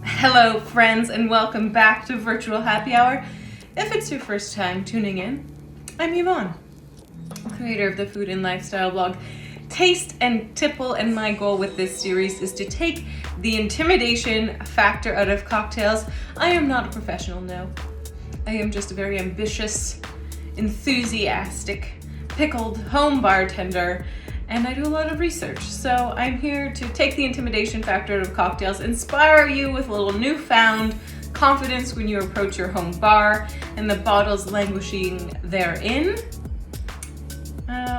Hello friends, and welcome back to Virtual Happy Hour. If it's your first time tuning in, I'm Yvonne, creator of the food and lifestyle blog Taste and Tipple, and my goal with this series is to take the intimidation factor out of cocktails. I am not a professional, no. I am just a very ambitious, enthusiastic, pickled home bartender, and I do a lot of research. So I'm here to take the intimidation factor out of cocktails, inspire you with a little newfound confidence when you approach your home bar and the bottles languishing therein,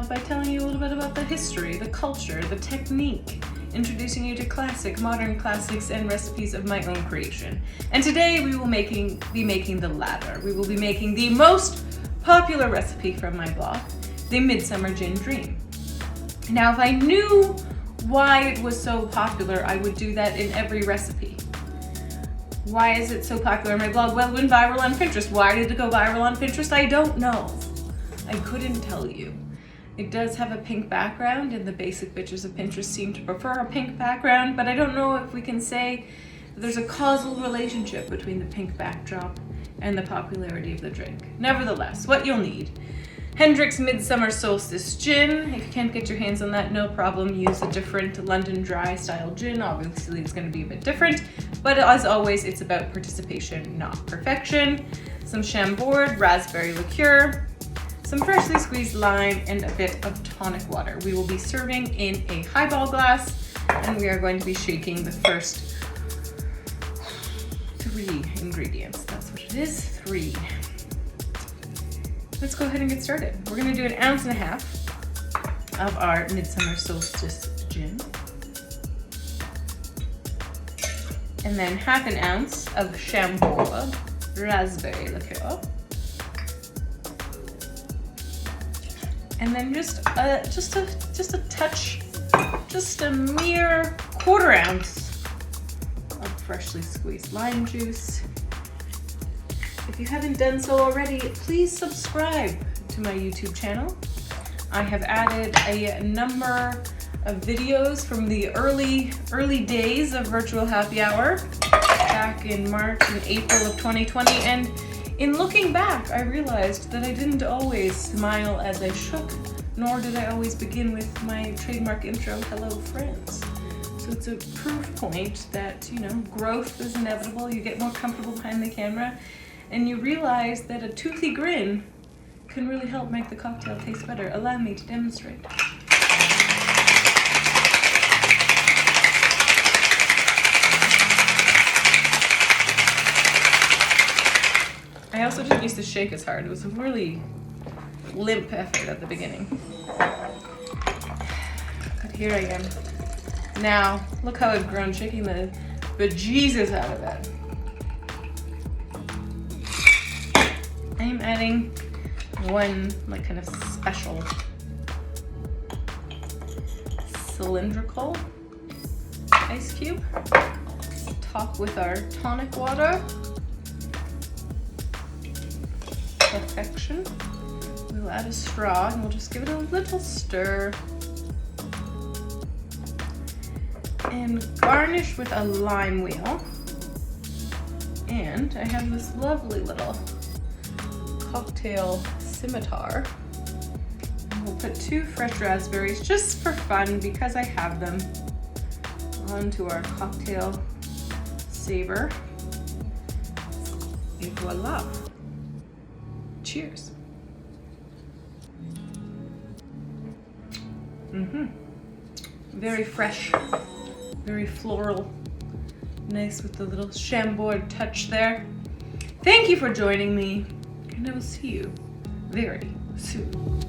by telling you a little bit about the history, the culture, the technique, introducing you to classic, modern classics, and recipes of my own creation. And today we will be making the latter. We will be making the most popular recipe from my blog, the Midsummer Gin Dream. Now, if I knew why it was so popular, I would do that in every recipe. Why is it so popular in my blog? Well, it went viral on Pinterest. Why did it go viral on Pinterest? I don't know. I couldn't tell you. It does have a pink background, and the basic bitches of Pinterest seem to prefer a pink background, but I don't know if we can say that there's a causal relationship between the pink backdrop and the popularity of the drink. Nevertheless, what you'll need: Hendrick's Midsummer Solstice gin. If you can't get your hands on that, no problem. Use a different London dry style gin. Obviously, it's going to be a bit different, but as always, it's about participation, not perfection. Some Chambord raspberry liqueur, some freshly squeezed lime, and a bit of tonic water. We will be serving in a highball glass, and we are going to be shaking the first 3 ingredients. That's what it is, 3. Let's go ahead and get started. We're gonna do 1.5 ounces of our Midsummer Solstice gin, and then 1/2 ounce of Chambord raspberry liqueur, and then just a touch, just a mere 1/4 ounce of freshly squeezed lime juice. If you haven't done so already, please subscribe to my YouTube channel. I have added a number of videos from the early days of Virtual Happy Hour back in March and April of 2020, and in looking back, I realized that I didn't always smile as I shook, nor did I always begin with my trademark intro, hello friends. So it's a proof point that, growth is inevitable. You get more comfortable behind the camera, and you realize that a toothy grin can really help make the cocktail taste better. Allow me to demonstrate. I also didn't used to shake as hard. It was a really limp effort at the beginning. But here I am. Now, look how I've grown, shaking the bejesus out of it. I'm adding one kind of special cylindrical ice cube, top with our tonic water. Perfection. We'll add a straw and we'll just give it a little stir. And garnish with a lime wheel. And I have this lovely little cocktail scimitar. And we'll put 2 fresh raspberries just for fun because I have them onto our cocktail saver. Et voila. Cheers. Very fresh, very floral, nice with the little Chambord touch there. Thank you for joining me, and I will see you very soon.